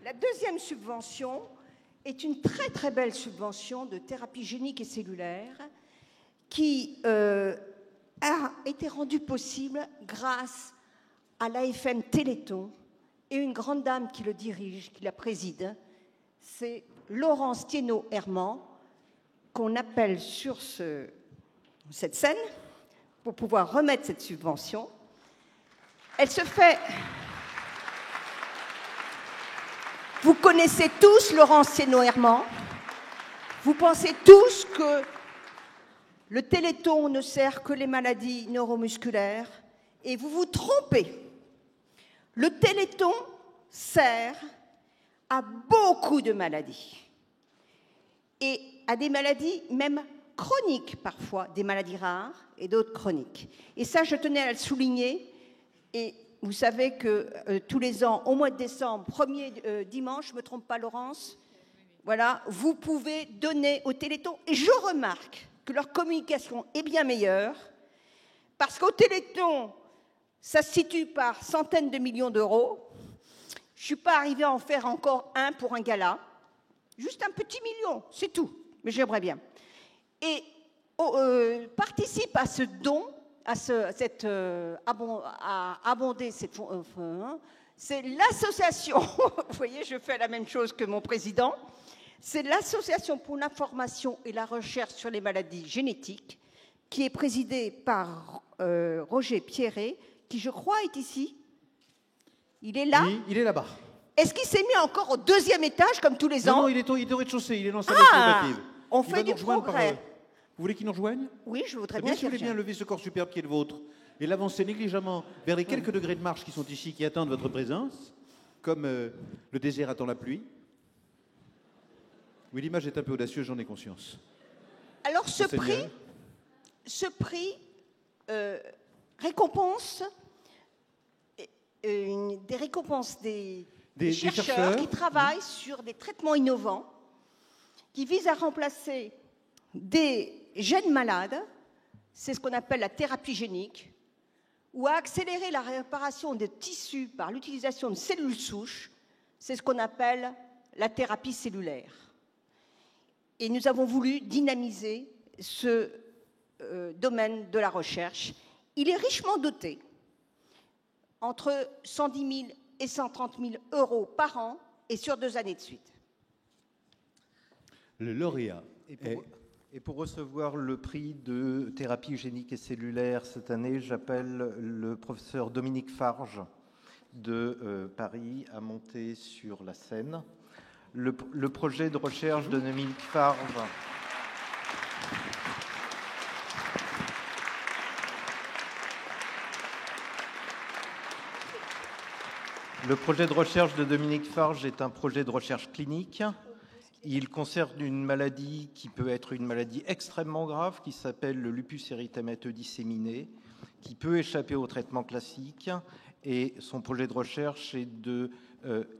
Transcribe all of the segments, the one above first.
La deuxième subvention est une très très belle subvention de thérapie génique et cellulaire qui a été rendue possible grâce à l'AFM Téléthon et une grande dame qui le dirige, qui la préside, c'est Laurence Thiénot-Herman, qu'on appelle sur cette scène pour pouvoir remettre cette subvention. Elle se fait... Vous connaissez tous Laurence Thiénot-Herman. Vous pensez tous que le Téléthon ne sert que les maladies neuromusculaires et vous vous trompez. Le Téléthon sert à beaucoup de maladies et à des maladies même chroniques parfois, des maladies rares et d'autres chroniques. Et ça, je tenais à le souligner. Et vous savez que tous les ans, au mois de décembre, premier dimanche, je ne me trompe pas Laurence, voilà, vous pouvez donner au Téléthon. Et je remarque que leur communication est bien meilleure parce qu'au Téléthon, ça se situe par centaines de millions d'euros. Je ne suis pas arrivée à en faire encore un pour un gala. Juste un petit million, c'est tout. Mais j'aimerais bien. Et participe à ce don, à abonder cette fonds, c'est l'association, vous voyez, je fais la même chose que mon président, c'est l'Association pour l'information et la recherche sur les maladies génétiques, qui est présidée par Roger Pierret, qui, je crois, est ici. Il est là? Oui, il est là-bas. Est-ce qu'il s'est mis encore au deuxième étage, comme tous les ans? Non, il est au rez-de-chaussée, il est dans sa voiture native. On fait du progrès. Vous voulez qu'il nous rejoigne? Oui, je voudrais bien. Si vous voulez bien lever ce corps superbe qui est le vôtre et l'avancer négligemment vers les quelques degrés de marche qui sont ici, qui attendent votre présence, comme le désert attend la pluie. Oui, l'image est un peu audacieuse, j'en ai conscience. Alors, ce prix récompense des récompenses des chercheurs qui travaillent sur des traitements innovants qui visent à remplacer des gènes malades, c'est ce qu'on appelle la thérapie génique, ou à accélérer la réparation des tissus par l'utilisation de cellules souches, c'est ce qu'on appelle la thérapie cellulaire. Et nous avons voulu dynamiser ce domaine de la recherche. Il est richement doté, entre 110 000 et 130 000 euros par an et sur 2 années de suite. Le lauréat. Et pour recevoir le prix de thérapie génique et cellulaire cette année, j'appelle le professeur Dominique Farge de Paris à monter sur la scène. Le projet de recherche de Dominique Farge... Le projet de recherche de Dominique Farge est un projet de recherche clinique. Il concerne une maladie qui peut être une maladie extrêmement grave, qui s'appelle le lupus érythémateux disséminé, qui peut échapper au traitement classique. Et son projet de recherche est de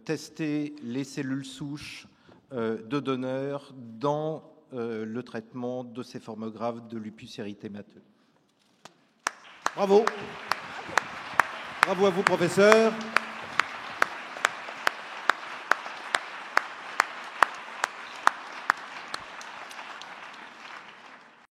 tester les cellules souches de donneurs dans le traitement de ces formes graves de lupus érythémateux. Bravo. Bravo à vous, professeur.